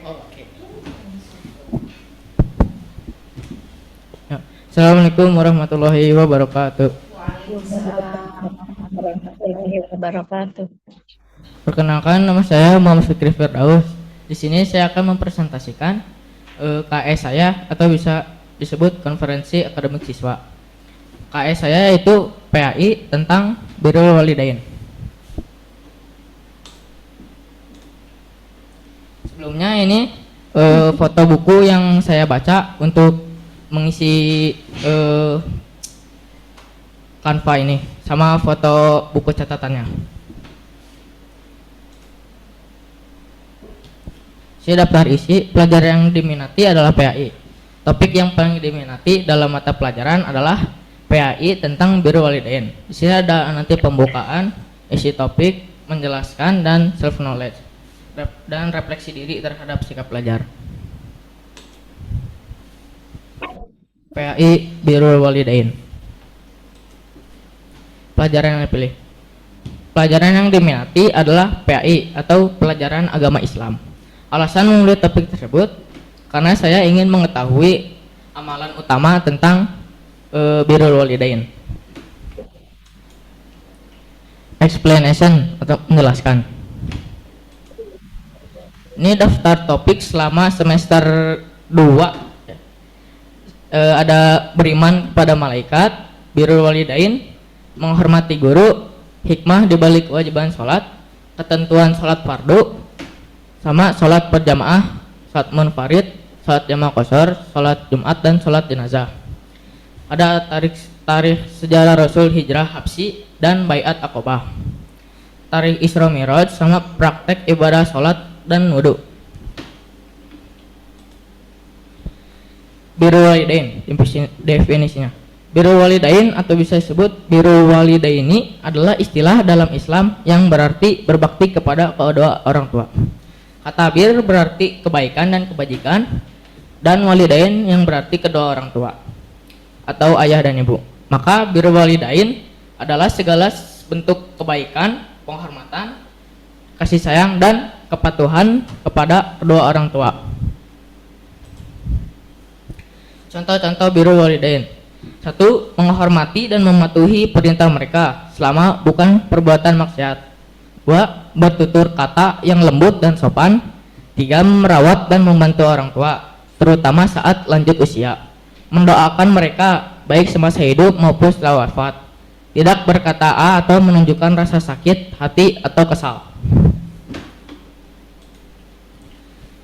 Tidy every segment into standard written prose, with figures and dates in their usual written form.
Oh, oke. Ya. Assalamualaikum warahmatullahi wabarakatuh. Warahmatullahi wabarakatuh. Perkenalkan, nama saya Muhammad Fikri Firdaus. Di sini saya akan mempresentasikan KS saya atau bisa disebut konferensi akademik siswa. KS saya yaitu PAI tentang Birrul Walidain. Sebelumnya ini foto buku yang saya baca untuk mengisi Canva ini sama foto buku catatannya. Saya daftar isi pelajaran yang diminati adalah PAI. Topik yang paling diminati dalam mata pelajaran adalah PAI tentang Birrul Walidain. Di sini ada nanti pembukaan, isi topik, menjelaskan dan self knowledge dan refleksi diri terhadap sikap belajar. PAI Birrul Walidain. Pelajaran yang dipilih. Pelajaran yang diminati adalah PAI atau pelajaran agama Islam. Alasan memilih topik tersebut karena saya ingin mengetahui amalan utama tentang Birrul Walidain. Explanation atau menjelaskan. Ini daftar topik selama semester 2. Ada beriman kepada malaikat, Birrul Walidain, menghormati guru, hikmah dibalik kewajiban sholat, ketentuan sholat fardu, sama sholat berjamaah, sholat munfarid, sholat jamaah qashar, sholat Jumat dan sholat jenazah. Ada tarikh sejarah Rasul hijrah Habsyi dan Baiat Aqobah, tarikh Isra Miraj sama praktek ibadah sholat dan wudhu. Birrul Walidain definisinya. Birrul Walidain atau bisa disebut Birrul Walidaini adalah istilah dalam Islam yang berarti berbakti kepada kedua orang tua. Kata bir berarti kebaikan dan kebajikan, dan walidain yang berarti kedua orang tua atau ayah dan ibu. Maka birrul walidain adalah segala bentuk kebaikan, penghormatan, kasih sayang dan kepatuhan kepada kedua orang tua. Contoh-contoh birrul walidain. 1. Menghormati dan mematuhi perintah mereka selama bukan perbuatan maksiat. 2. Bertutur kata yang lembut dan sopan. 3. Merawat dan membantu orang tua, terutama saat lanjut usia. Mendoakan mereka baik semasa hidup maupun setelah wafat. Tidak berkata A atau menunjukkan rasa sakit hati atau kesal.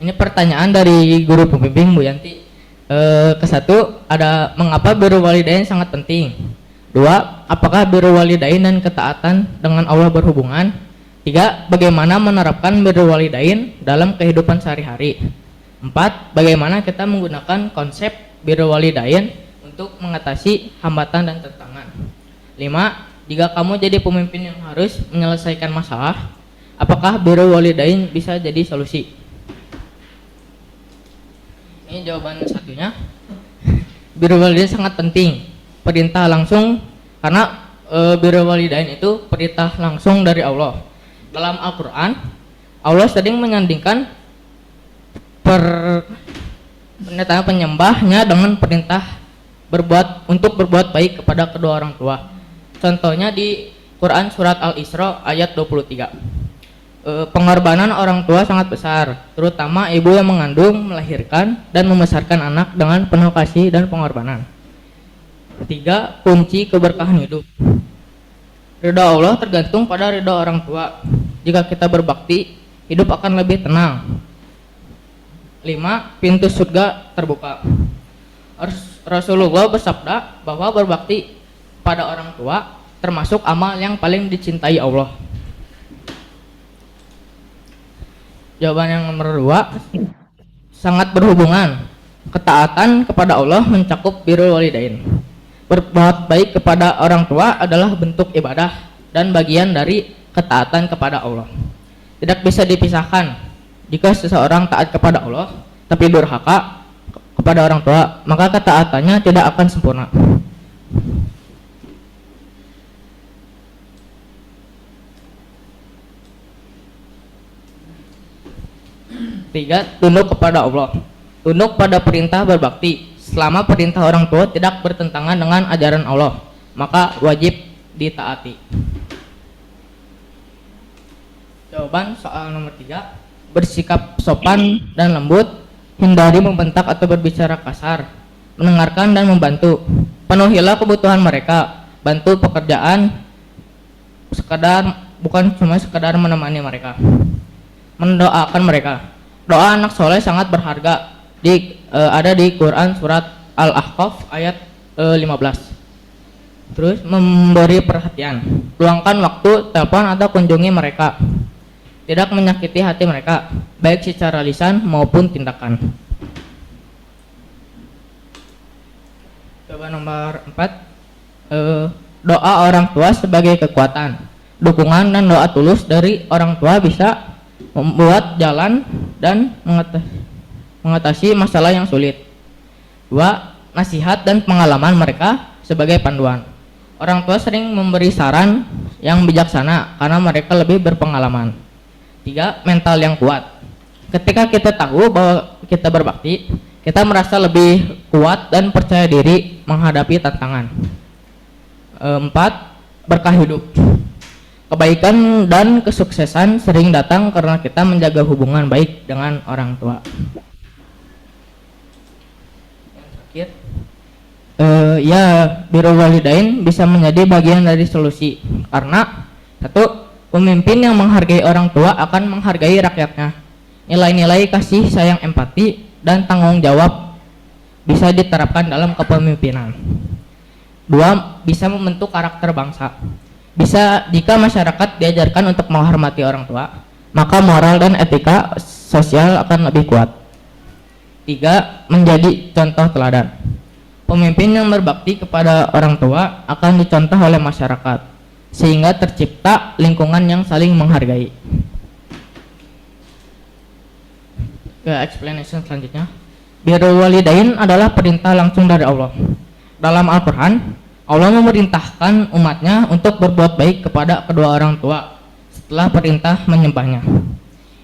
Ini pertanyaan dari guru pembimbing Bu Yanti. Ke-1 ada mengapa birrul walidain sangat penting. 2. Apakah birrul walidain dan ketaatan dengan Allah berhubungan? 3. Bagaimana menerapkan birrul walidain dalam kehidupan sehari-hari? 4. Bagaimana kita menggunakan konsep birrul walidain untuk mengatasi hambatan dan tantangan? 5. Jika kamu jadi pemimpin yang harus menyelesaikan masalah, apakah birrul walidain bisa jadi solusi? Ini jawaban satunya. Birrul walidain sangat penting. Perintah langsung karena birrul walidain itu perintah langsung dari Allah. Dalam Al-Quran, Allah sering menyandingkan pernyataan penyembahnya dengan perintah untuk berbuat baik kepada kedua orang tua. Contohnya di Quran surat Al-Isra ayat 23. Pengorbanan orang tua sangat besar, terutama ibu yang mengandung, melahirkan, dan membesarkan anak dengan penuh kasih dan pengorbanan. 3. Kunci keberkahan hidup. Ridha Allah tergantung pada ridha orang tua. Jika kita berbakti, hidup akan lebih tenang. 5. Pintu surga terbuka. Rasulullah bersabda bahwa berbakti pada orang tua termasuk amal yang paling dicintai Allah. Jawaban yang nomor 2 sangat berhubungan. Ketaatan kepada Allah mencakup birrul walidain. Berbuat baik kepada orang tua adalah bentuk ibadah dan bagian dari ketaatan kepada Allah. Tidak bisa dipisahkan. Jika seseorang taat kepada Allah tapi durhaka kepada orang tua, maka ketaatannya tidak akan sempurna. 3. Tunduk kepada Allah. Tunduk pada perintah berbakti. Selama perintah orang tua tidak bertentangan dengan ajaran Allah, maka wajib ditaati. Jawaban soal nomor 3. Bersikap sopan dan lembut, hindari membentak atau berbicara kasar, mendengarkan dan membantu. Penuhilah kebutuhan mereka, bantu pekerjaan, bukan cuma sekadar menemani mereka. Mendoakan mereka. Doa anak soleh sangat berharga. Ada di Quran surat Al-Ahqaf ayat 15. Terus memberi perhatian, luangkan waktu, telepon atau kunjungi mereka. Tidak menyakiti hati mereka, baik secara lisan maupun tindakan. Coba nomor 4. Doa orang tua sebagai kekuatan. Dukungan dan doa tulus dari orang tua bisa membuat jalan dan mengatasi masalah yang sulit. 2. Nasihat dan pengalaman mereka sebagai panduan. Orang tua sering memberi saran yang bijaksana karena mereka lebih berpengalaman. 3. Mental yang kuat. Ketika kita tahu bahwa kita berbakti, kita merasa lebih kuat dan percaya diri menghadapi tantangan. 4. Berkah hidup. Kebaikan dan kesuksesan sering datang karena kita menjaga hubungan baik dengan orang tua. Yang terakhir, birrul walidain bisa menjadi bagian dari solusi karena 1. Pemimpin yang menghargai orang tua akan menghargai rakyatnya. Nilai-nilai kasih sayang, empati, dan tanggung jawab bisa diterapkan dalam kepemimpinan. 2. Bisa membentuk karakter bangsa. Jika masyarakat diajarkan untuk menghormati orang tua, maka moral dan etika sosial akan lebih kuat. 3. Menjadi contoh teladan. Pemimpin yang berbakti kepada orang tua akan dicontoh oleh masyarakat, sehingga tercipta lingkungan yang saling menghargai. Ke explanation selanjutnya. Birrul walidain adalah perintah langsung dari Allah. Dalam Al-Quran, Allah memerintahkan umatnya untuk berbuat baik kepada kedua orang tua setelah perintah menyembahnya.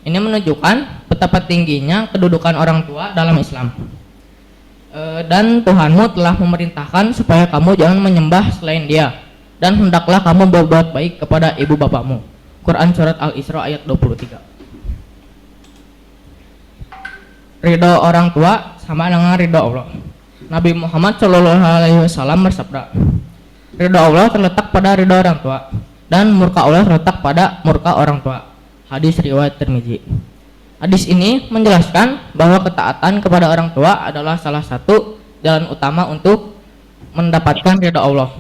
Ini menunjukkan betapa tingginya kedudukan orang tua dalam Islam. Dan Tuhanmu telah memerintahkan supaya kamu jangan menyembah selain Dia, dan hendaklah kamu berbuat baik kepada ibu bapakmu. Quran surat Al-Isra ayat 23. Ridho orang tua sama dengan ridho Allah. Nabi Muhammad SAW bersabda, ridho Allah terletak pada ridho orang tua, dan murka Allah terletak pada murka orang tua. Hadis riwayat Tirmizi. Hadis ini menjelaskan bahwa ketaatan kepada orang tua adalah salah satu jalan utama untuk mendapatkan ridho Allah.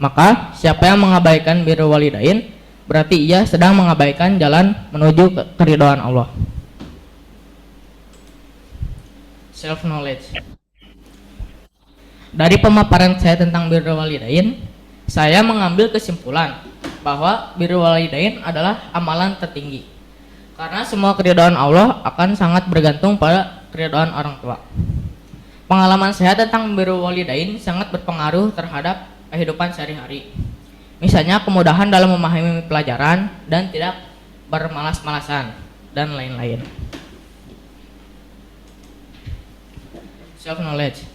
Maka siapa yang mengabaikan birrul walidain, berarti ia sedang mengabaikan jalan menuju keridhaan Allah. Self knowledge. Dari pemaparan saya tentang birrul walidain, saya mengambil kesimpulan bahwa birrul walidain adalah amalan tertinggi. Karena semua keridhaan Allah akan sangat bergantung pada keridhaan orang tua. Pengalaman saya tentang birrul walidain sangat berpengaruh terhadap kehidupan sehari-hari. Misalnya kemudahan dalam memahami pelajaran dan tidak bermalas-malasan dan lain-lain. Self knowledge.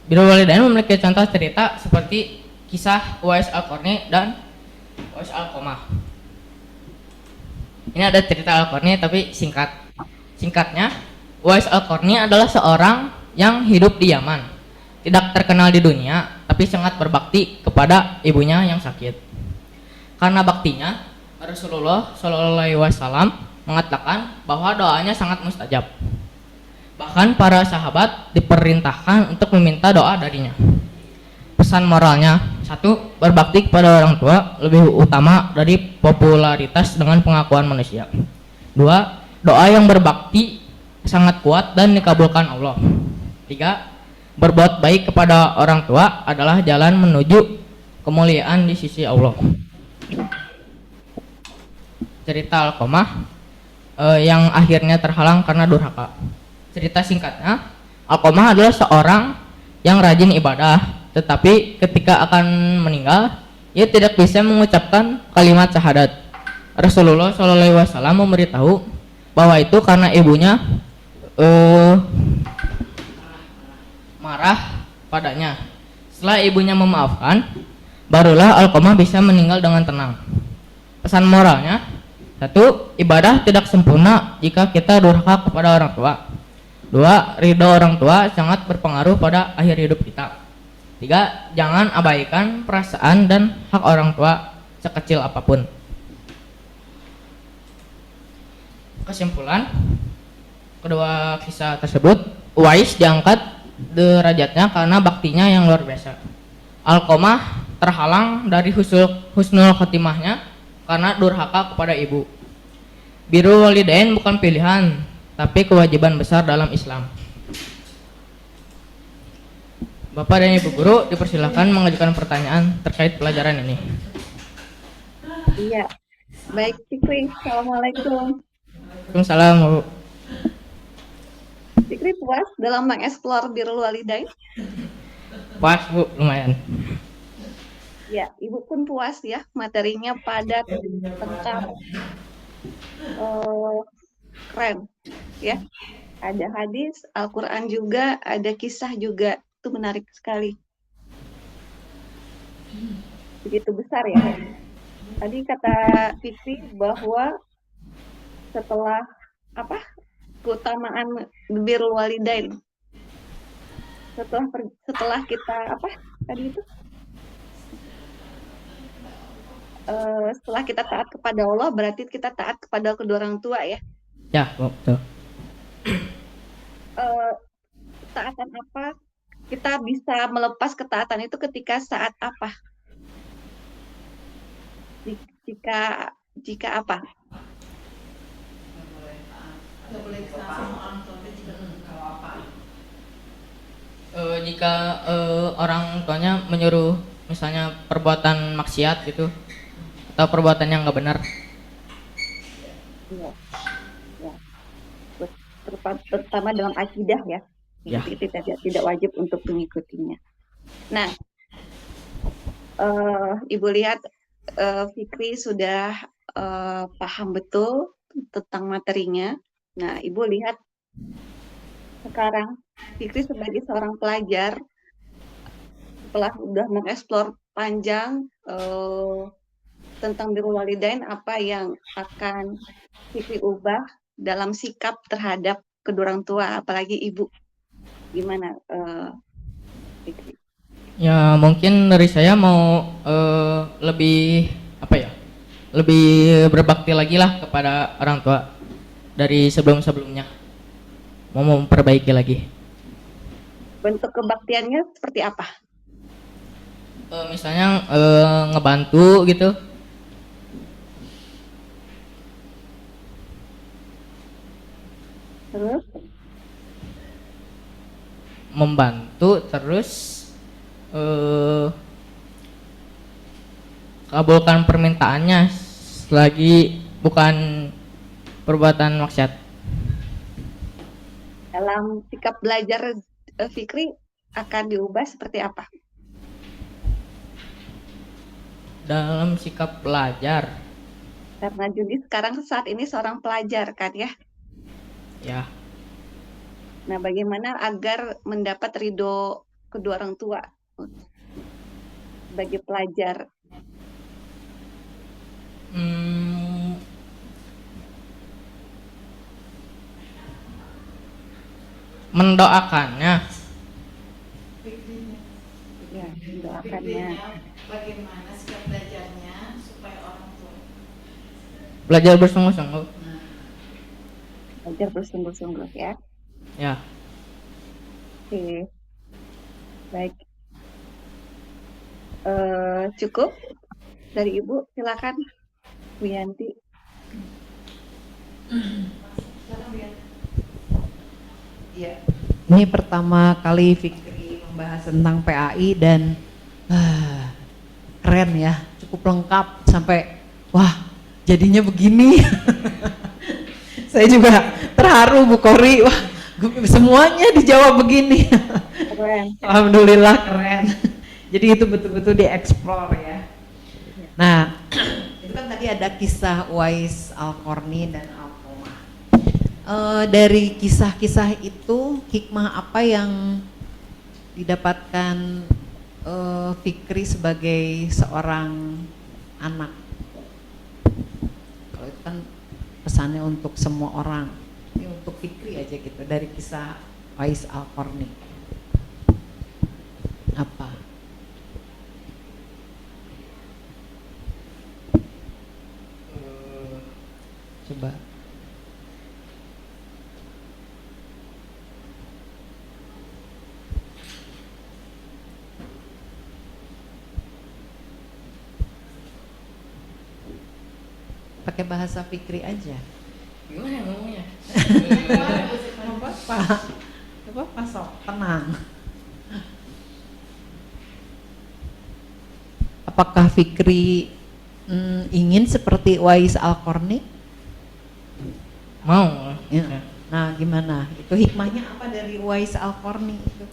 Birrul walidain memiliki contoh cerita seperti kisah Uwais Al-Qarni dan Uwais Al-Qamah. Ini ada cerita Al-Qarni tapi singkat. Singkatnya, Uwais Al-Qarni adalah seorang yang hidup di Yaman, tidak terkenal di dunia, tapi sangat berbakti kepada ibunya yang sakit. Karena baktinya, Rasulullah SAW mengatakan bahwa doanya sangat mustajab. Bahkan para sahabat diperintahkan untuk meminta doa darinya. Pesan moralnya, 1. Berbakti kepada orang tua lebih utama dari popularitas dengan pengakuan manusia. 2. Doa yang berbakti sangat kuat dan dikabulkan Allah. 3. Berbuat baik kepada orang tua adalah jalan menuju kemuliaan di sisi Allah. Cerita Al-Qamah yang akhirnya terhalang karena durhaka. Cerita singkatnya, Al-Qamah adalah seorang yang rajin ibadah, tetapi ketika akan meninggal, ia tidak bisa mengucapkan kalimat syahadat. Rasulullah SAW memberitahu bahwa itu karena ibunya eh, marah padanya. Setelah ibunya memaafkan, barulah Alqamah bisa meninggal dengan tenang. Pesan moralnya, satu, ibadah tidak sempurna jika kita durhaka kepada orang tua. Dua, ridho orang tua sangat berpengaruh pada akhir hidup kita. Tiga, jangan abaikan perasaan dan hak orang tua sekecil apapun. Kesimpulan, kedua kisah tersebut, Uwais diangkat derajatnya karena baktinya yang luar biasa. Alqamah terhalang dari husnul khotimahnya karena durhaka kepada ibu. Birrul walidain bukan pilihan, tapi kewajiban besar dalam Islam. Bapak dan Ibu guru dipersilakan mengajukan pertanyaan terkait pelajaran ini. Iya, baik Fikri. Assalamualaikum. Waalaikumsalam, Bu. Fikri puas dalam mengeksplor birrul walidain? Pas, Bu, lumayan. Ya, Ibu pun puas ya. Materinya padat, lengkap, keren. Ya, ada hadis, Al-Quran juga, ada kisah juga. Itu menarik sekali. Begitu besar ya. Tadi kata Fikri bahwa setelah keutamaan birrul walidain, setelah kita tadi itu setelah kita taat kepada Allah berarti kita taat kepada kedua orang tua ya. Ya, Bu, betul. Taatan apa? Kita bisa melepas ketaatan itu ketika saat apa? Jika apa? Jika orang tuanya menyuruh misalnya perbuatan maksiat gitu atau perbuatan yang nggak benar. Ya, ya. Terutama dalam akidah ya. Ya. Tidak wajib untuk mengikutinya. Nah, Ibu lihat Fikri sudah paham betul tentang materinya. Nah, Ibu lihat sekarang Fikri sebagai seorang pelajar setelah udah mengeksplor panjang tentang birrul walidain, apa yang akan Fikri ubah dalam sikap terhadap kedua orang tua, apalagi ibu. Gimana Fikri? Ya, mungkin dari saya mau lebih lebih berbakti lagi lah kepada orang tua dari sebelumnya. Mau memperbaiki lagi. Bentuk kebaktiannya seperti apa? Misalnya ngebantu gitu. Terus? Membantu, terus kabulkan permintaannya selagi bukan perbuatan maksiat. Dalam sikap belajar Fikri akan diubah seperti apa? Dalam sikap belajar. Karena Juni sekarang saat ini seorang pelajar kan ya? Ya. Nah, bagaimana agar mendapat ridho kedua orang tua sebagai pelajar? Mendoakannya. Ya, mendoakannya. Bagaimana sikap belajarnya supaya orang tua Belajar bersungguh-sungguh. Belajar bersungguh-sungguh ya. Ya. Oke. Baik. Cukup dari Ibu, silakan Bu Yanti. Ya, ini pertama kali Fikri membahas tentang PAI dan keren ya, cukup lengkap sampai wah jadinya begini. Saya juga terharu Bu Kori, wah semuanya dijawab begini. Keren. Alhamdulillah keren. Jadi itu betul-betul dieksplor ya. Nah, itu kan tadi ada kisah Uwais Al-Qarni dan Alqamah. Dari kisah-kisah itu hikmah apa yang didapatkan Fikri sebagai seorang anak? Kalau itu kan pesannya untuk semua orang, ini untuk Fikri aja gitu, dari kisah Wais Al-Qarni. Apa? Coba. Pakai bahasa Fikri aja. Gimana ngomongnya? Nggak apa-apa. Nggak apa-apa, sok tenang. Apakah Fikri ingin seperti Wais Al-Qarni? Mau. Ya. Nah, gimana? Itu hikmahnya apa dari Wais Al-Qarni itu?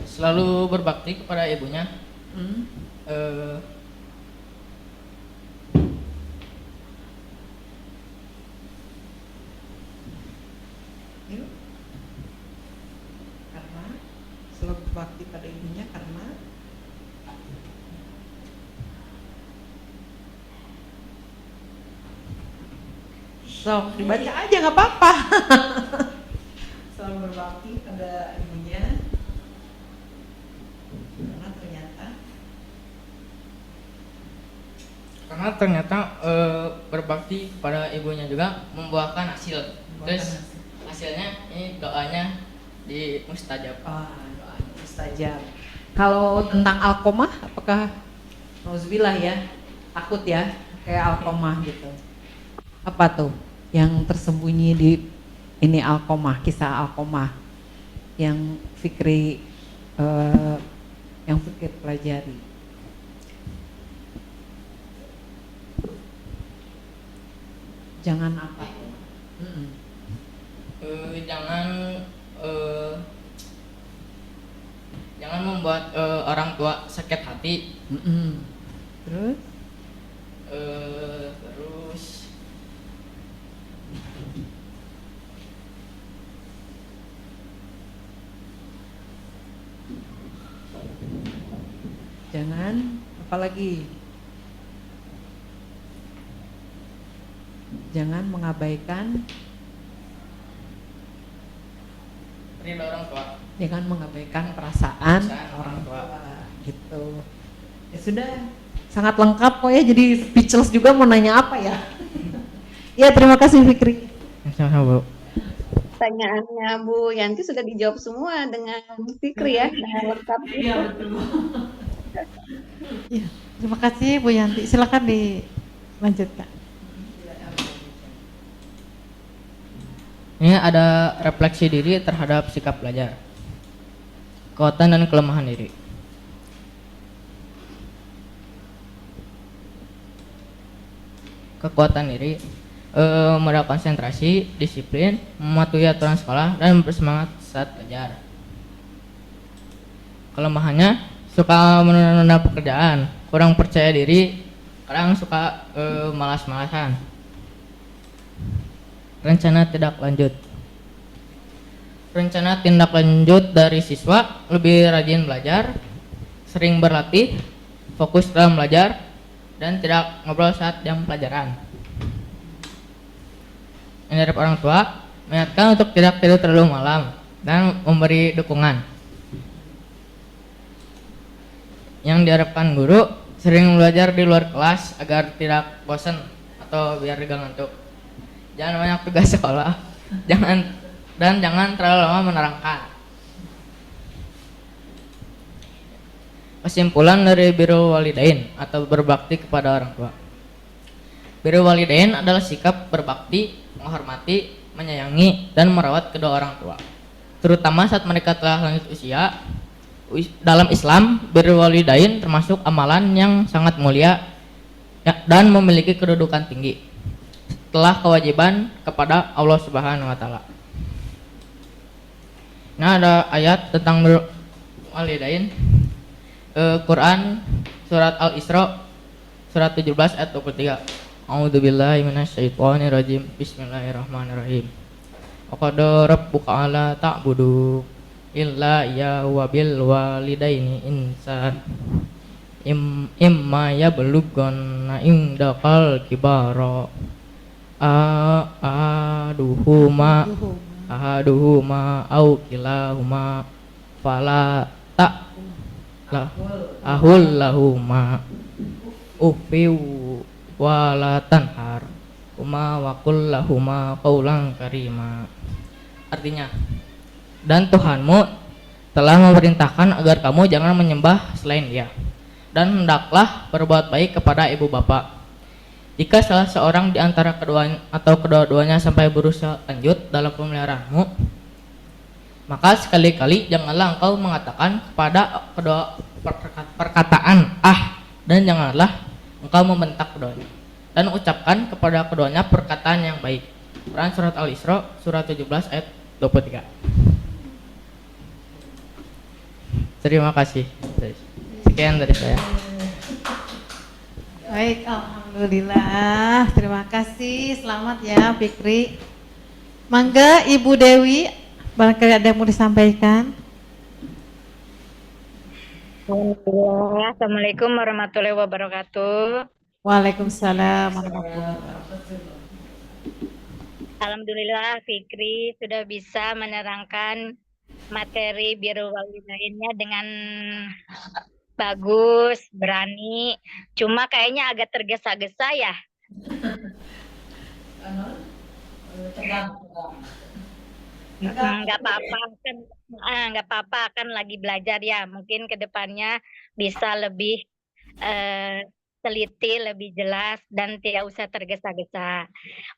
Selalu berbakti kepada ibunya. Eh, Yuk. Karena selalu berbakti pada ibunya karena so, dibaca aja nggak apa-apa. Selalu berbakti pada ibunya karena ternyata berbakti kepada ibunya juga membuahkan hasil. Terus hasilnya ini doanya di mustajab. doa mustajab. Kalau tentang Alqomah, apakah Nauzubillah ya, takut ya kayak Alqomah gitu? Apa tuh yang tersembunyi di ini Alqomah, kisah Alqomah yang Fikri pelajari? Jangan apa? Jangan membuat orang tua sakit hati. Terus? Terus Jangan apalagi? Jangan mengabaikan ridho orang tua. Jangan mengabaikan perasaan orang tua. Gitu. Ya sudah, sangat lengkap kok ya, jadi speechless juga mau nanya apa ya. Ya, terima kasih Fikri. Sama-sama, Bu. Pertanyaannya Bu Yanti sudah dijawab semua dengan Fikri ya, dengan lengkap itu. Iya, betul. Ya, terima kasih Bu Yanti. Silakan dilanjutkan. Ini ada refleksi diri terhadap sikap belajar, kekuatan dan kelemahan diri. Kekuatan diri, modal konsentrasi, disiplin, mematuhi aturan sekolah, dan bersemangat saat belajar. Kelemahannya, suka menunda pekerjaan, kurang percaya diri, kadang suka malas-malasan. Rencana tindak lanjut. Rencana tindak lanjut dari siswa lebih rajin belajar, sering berlatih, fokus dalam belajar, dan tidak ngobrol saat jam pelajaran. Ini dari orang tua, mengingatkan untuk tidak tidur terlalu malam dan memberi dukungan. Yang diharapkan guru, sering belajar di luar kelas agar tidak bosan atau biar gak ngantuk. Jangan banyak tugas sekolah, jangan terlalu lama menerangkan. Kesimpulan dari Birrul Walidain atau berbakti kepada orang tua. Birrul Walidain adalah sikap berbakti, menghormati, menyayangi, dan merawat kedua orang tua, terutama saat mereka telah lanjut usia. Dalam Islam, Birrul Walidain termasuk amalan yang sangat mulia dan memiliki kedudukan tinggi setelah kewajiban kepada Allah Subhanahu wa taala. Nah, ada ayat tentang birrul walidain, Quran surat Al-Isra surat 17 ayat 23. A'udzubillahi minasyaitonirrajim. Bismillahirrahmanirrahim. Wa qad rabbuka alla ta'budu illa iyyahu wa bil walidaini insan imma yablughanna indakal kibara ahaduhuma au kilahuma fala ta la ahul lahuma ufiu wala tanhar huma wa qul lahuma qaulan karima. Artinya, dan Tuhanmu telah memerintahkan agar kamu jangan menyembah selain Dia, dan hendaklah berbuat baik kepada ibu bapak. Jika salah seorang di antara keduanya atau kedua-duanya sampai berusaha lanjut dalam pemeliharaanmu, maka sekali-kali janganlah engkau mengatakan kepada kedua perkataan dan janganlah engkau membentak keduanya, dan ucapkan kepada keduanya perkataan yang baik. Quran surat Al-Isra surat 17 ayat 23. Terima kasih. Sekian dari saya. Baik, alhamdulillah. Terima kasih. Selamat ya, Fikri. Mangga Ibu Dewi, barangkali ada yang mau disampaikan. Alhamdulillah. Assalamualaikum warahmatullahi wabarakatuh. Waalaikumsalam warahmatullahi wabarakatuh. Alhamdulillah Fikri sudah bisa menerangkan materi birrul walidainnya dengan bagus, berani. Cuma kayaknya agak tergesa-gesa ya. Nggak apa-apa kan, nggak apa-apa kan lagi belajar ya. Mungkin kedepannya bisa lebih teliti, lebih jelas dan tidak usah tergesa-gesa.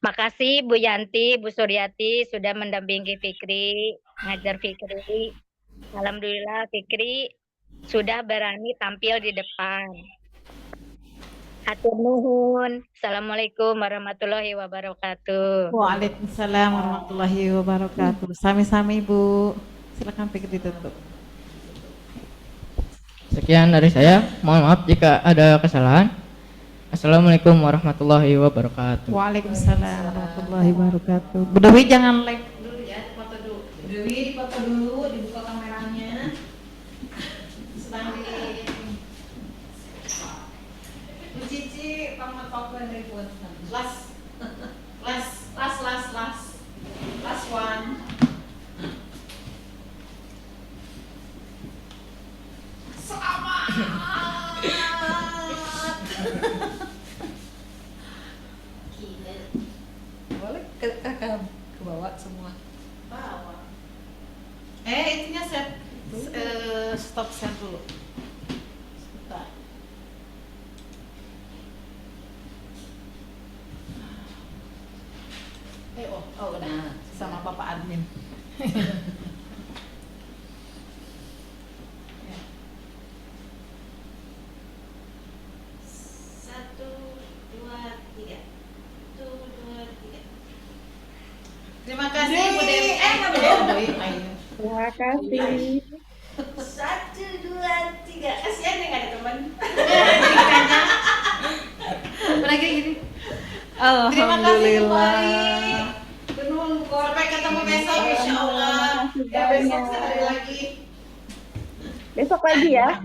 Makasih Bu Yanti, Bu Suryati sudah mendampingi Fikri, ngajar Fikri. Alhamdulillah Fikri sudah berani tampil di depan. Hatur nuhun. Assalamualaikum warahmatullahi wabarakatuh. Waalaikumsalam warahmatullahi wabarakatuh. Sami-sami Bu. Silakan Fikri ditutup. Sekian dari saya. Mohon maaf jika ada kesalahan. Assalamualaikum warahmatullahi wabarakatuh. Waalaikumsalam warahmatullahi wabarakatuh. Bu Dewi jangan live dulu ya, foto dulu. Bu Dewi dipoto dulu, dibuka kameranya. Sedang di Bu Cici, paman dari buat last one. Selamat. Boleh ke bawah semua. Bawa. Itunya set stop set dulu. Sebentar. Udah sama Bapak admin. Terima kasih Bu Dewi. Bu Dewi. Terima kasih. 1, 2, 3. Kasihan nih nggak ada teman. Lagi gini. Terima kasih kembali. Sampai ketemu besok insya Allah. Ya besok sekali lagi. Besok lagi ya.